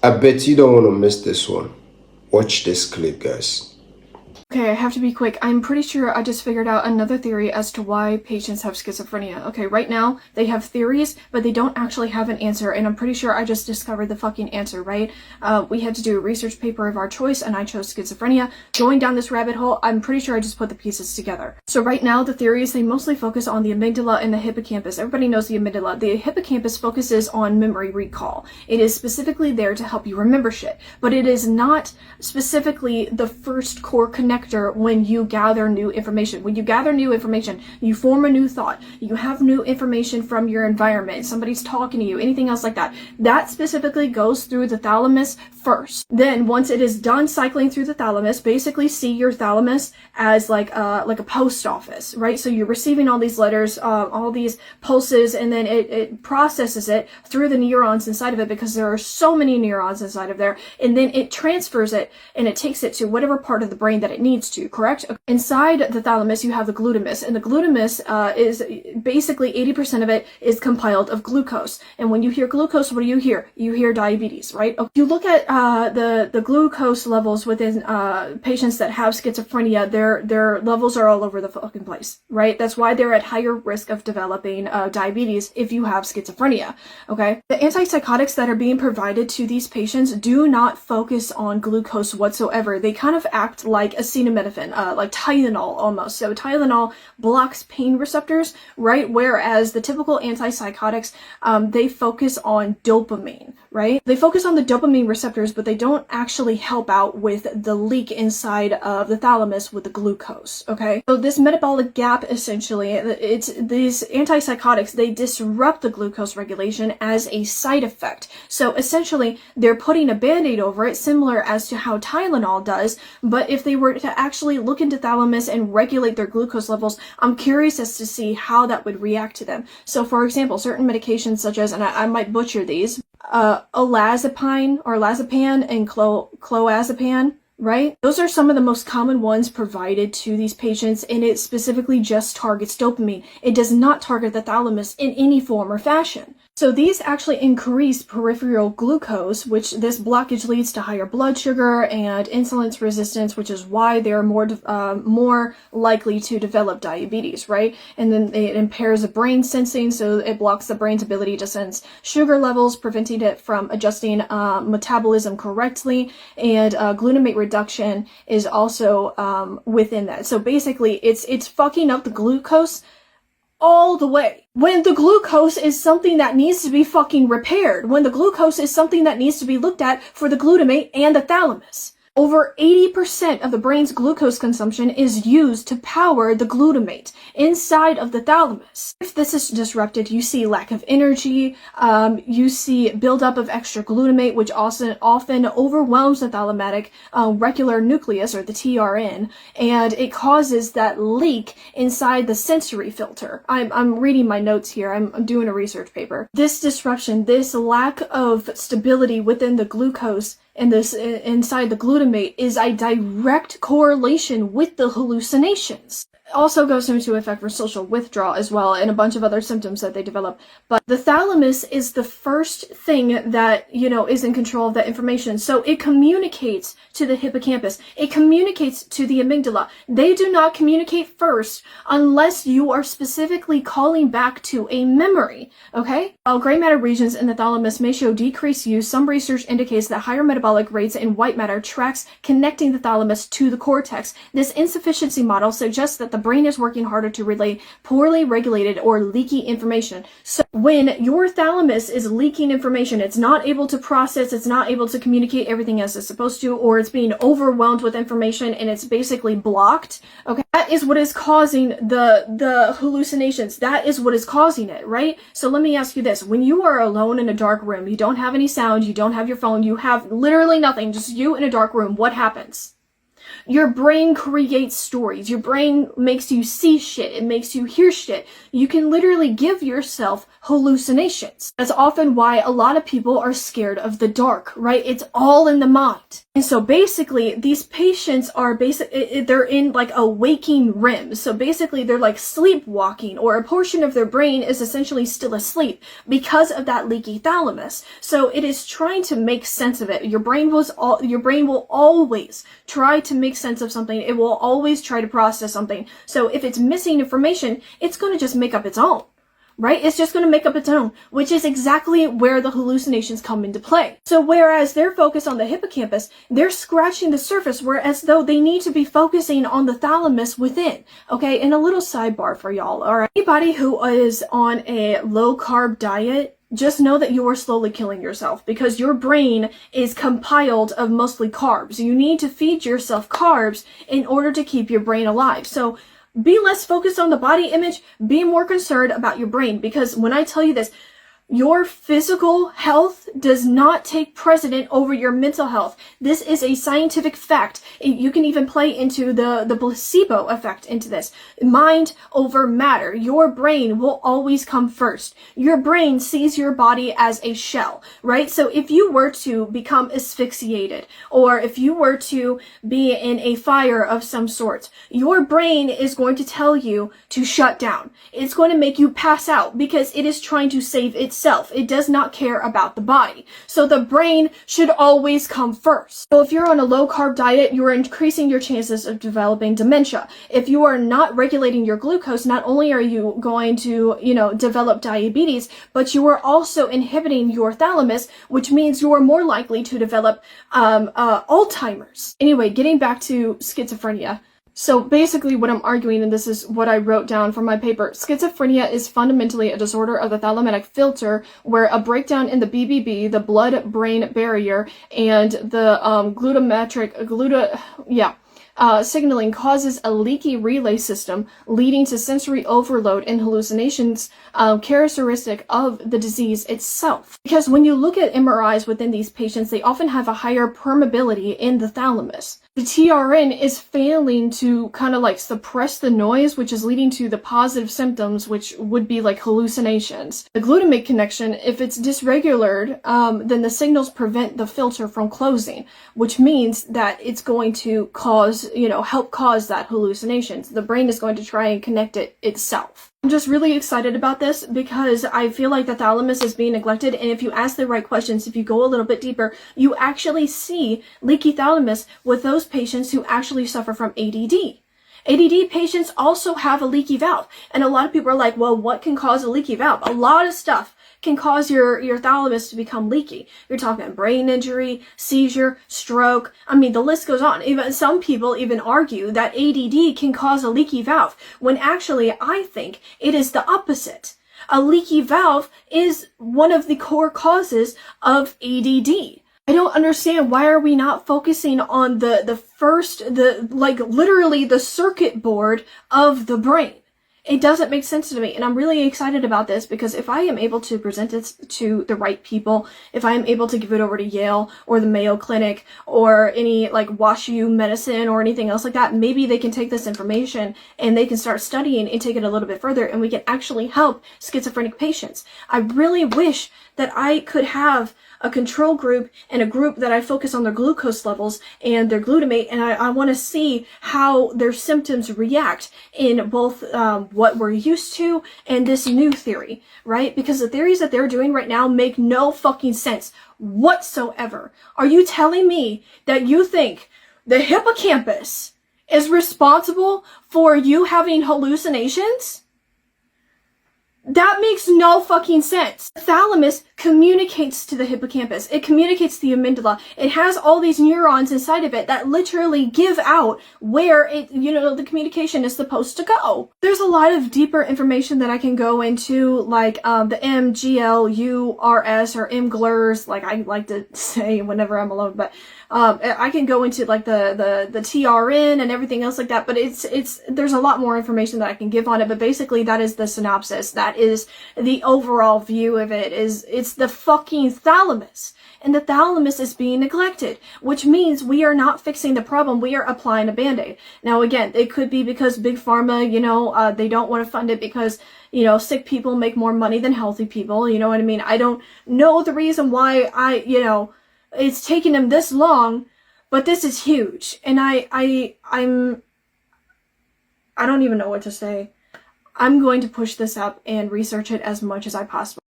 I bet you don't want to miss this one. Watch this clip, guys. Okay, I have to be quick. I'm pretty sure I just figured out another theory as to why patients have schizophrenia. Okay, right now they have theories, but they don't actually have an answer, and I'm pretty sure I just discovered the fucking answer, right? We had to do a research paper of our choice, and I chose schizophrenia. Going down this rabbit hole, I'm pretty sure I just put the pieces together. So right now, the theories, they mostly focus on the amygdala and the hippocampus. Everybody knows the amygdala. The hippocampus focuses on memory recall. It is specifically there to help you remember shit, but it is not specifically the first core connector when you gather new information. When you gather new information, you form a new thought, you have new information from your environment, somebody's talking to you, anything else like that. That specifically goes through the thalamus first. Then once it is done cycling through the thalamus, basically see your thalamus as like a post office, right? So you're receiving all these letters, all these pulses, and then it processes it through the neurons inside of it, because there are so many neurons inside of there, and then it transfers it and it takes it to whatever part of the brain that it needs to, correct? Inside the thalamus, you have the glutamus, and the glutamus is basically 80% of it is compiled of glucose. And when you hear glucose, what do you hear? You hear diabetes, right? If you look at the glucose levels within patients that have schizophrenia, their levels are all over the fucking place, right? That's why they're at higher risk of developing diabetes if you have schizophrenia, okay? The antipsychotics that are being provided to these patients do not focus on glucose whatsoever. They kind of act like acetaminophen, like Tylenol almost. So Tylenol blocks pain receptors, right? Whereas the typical antipsychotics, they focus on dopamine, right? They focus on the dopamine receptors, but they don't actually help out with the leak inside of the thalamus with the glucose, okay? So this metabolic gap, essentially, it's these antipsychotics, they disrupt the glucose regulation as a side effect. So essentially, they're putting a band-aid over it, similar as to how Tylenol does, but if they were to actually look into thalamus and regulate their glucose levels, I'm curious as to see how that would react to them. So for example, certain medications such as, and I might butcher these, olazapine or lazepam and clozapine, right? Those are some of the most common ones provided to these patients, and it specifically just targets dopamine. It does not target the thalamus in any form or fashion. So these actually increase peripheral glucose, which this blockage leads to higher blood sugar and insulin resistance, which is why they're more likely to develop diabetes, right? And then it impairs the brain sensing, so it blocks the brain's ability to sense sugar levels, preventing it from adjusting metabolism correctly, and glutamate reduction is also within that. So basically, it's fucking up the glucose all the way. When the glucose is something that needs to be fucking repaired, when the glucose is something that needs to be looked at for the glutamate and the thalamus. Over 80% of the brain's glucose consumption is used to power the glutamate inside of the thalamus. If this is disrupted, you see lack of energy, you see buildup of extra glutamate, which also often overwhelms the thalamic reticular nucleus, or the TRN, and it causes that leak inside the sensory filter. I'm reading my notes here, I'm doing a research paper. This disruption, this lack of stability within the glucose and this inside the glutamate is a direct correlation with the hallucinations. Also goes into effect for social withdrawal as well, and a bunch of other symptoms that they develop. But the thalamus is the first thing that, is in control of that information. So it communicates to the hippocampus. It communicates to the amygdala. They do not communicate first unless you are specifically calling back to a memory, okay? While gray matter regions in the thalamus may show decreased use, some research indicates that higher metabolic rates in white matter tracks connecting the thalamus to the cortex. This insufficiency model suggests that the brain is working harder to relay poorly regulated or leaky information. So when your thalamus is leaking information, it's not able to process, it's not able to communicate everything as it's supposed to, or it's being overwhelmed with information and it's basically blocked, okay? That is what is causing the hallucinations. That is what is causing it, right? So let me ask you this. When you are alone in a dark room, you don't have any sound, you don't have your phone, you have literally nothing, just you in a dark room, what happens? Your brain creates stories. Your brain makes you see shit. It makes you hear shit. You can literally give yourself hallucinations. That's often why a lot of people are scared of the dark, right? It's all in the mind. And so basically, these patients are they're in like a waking REM. So basically, they're like sleepwalking, or a portion of their brain is essentially still asleep because of that leaky thalamus. So it is trying to make sense of it. Your brain will always try to make sense of something. It will always try to process something. So if it's missing information, it's going to just make up its own. Right? It's just going to make up its own, which is exactly where the hallucinations come into play. So whereas they're focused on the hippocampus, they're scratching the surface, whereas though they need to be focusing on the thalamus within. Okay, and a little sidebar for y'all, alright? Anybody who is on a low-carb diet, just know that you are slowly killing yourself, because your brain is compiled of mostly carbs. You need to feed yourself carbs in order to keep your brain alive. So be less focused on the body image, be more concerned about your brain, because when I tell you this, your physical health does not take precedent over your mental health. This is a scientific fact. You can even play into the placebo effect into this. Mind over matter. Your brain will always come first. Your brain sees your body as a shell, right? So if you were to become asphyxiated, or if you were to be in a fire of some sort, your brain is going to tell you to shut down. It's going to make you pass out because it is trying to save itself. It does not care about the body. So the brain should always come first. So if you're on a low carb diet, you're increasing your chances of developing dementia. If you are not regulating your glucose, not only are you going to, develop diabetes, but you are also inhibiting your thalamus, which means you are more likely to develop Alzheimer's. Anyway, getting back to schizophrenia. So basically what I'm arguing, and this is what I wrote down from my paper, schizophrenia is fundamentally a disorder of the thalamic filter where a breakdown in the BBB, the blood-brain barrier, and the signaling causes a leaky relay system, leading to sensory overload and hallucinations characteristic of the disease itself. Because when you look at MRIs within these patients, they often have a higher permeability in the thalamus. The TRN is failing to kind of like suppress the noise, which is leading to the positive symptoms, which would be like hallucinations. The glutamate connection, if it's dysregulated, then the signals prevent the filter from closing, which means that it's going to cause, help cause that hallucinations. The brain is going to try and connect it itself. I'm just really excited about this because I feel like the thalamus is being neglected, and if you ask the right questions, if you go a little bit deeper, you actually see leaky thalamus with those patients who actually suffer from ADD. ADD patients also have a leaky valve, and a lot of people are like, well, what can cause a leaky valve? A lot of stuff can cause your thalamus to become leaky. You're talking brain injury, seizure, stroke. I mean, the list goes on. Even some people even argue that ADD can cause a leaky valve, when actually I think it is the opposite. A leaky valve is one of the core causes of ADD. I don't understand, why are we not focusing on literally the circuit board of the brain? It doesn't make sense to me, and I'm really excited about this because if I am able to present it to the right people, if I am able to give it over to Yale or the Mayo Clinic or any like WashU medicine or anything else like that, maybe they can take this information and they can start studying and take it a little bit further, and we can actually help schizophrenic patients. I really wish that I could have a control group and a group that I focus on their glucose levels and their glutamate, and I want to see how their symptoms react in both what we're used to and this new theory, right? Because the theories that they're doing right now make no fucking sense whatsoever. Are you telling me that you think the hippocampus is responsible for you having hallucinations? That makes no fucking sense. The thalamus communicates to the hippocampus. It communicates to the amygdala. It has all these neurons inside of it that literally give out where the communication is supposed to go. There's a lot of deeper information that I can go into, like the MGLURS or MGLURS, like I like to say whenever I'm alone, but I can go into like the TRN and everything else like that, but there's a lot more information that I can give on it, but basically that is the synopsis. That that is the overall view of it, is it's the fucking thalamus. And the thalamus is being neglected, which means we are not fixing the problem. We are applying a Band-Aid. Now, again, it could be because Big Pharma, they don't want to fund it because, sick people make more money than healthy people. You know what I mean? I don't know the reason why it's taken them this long, but this is huge. And I don't even know what to say. I'm going to push this up and research it as much as I possibly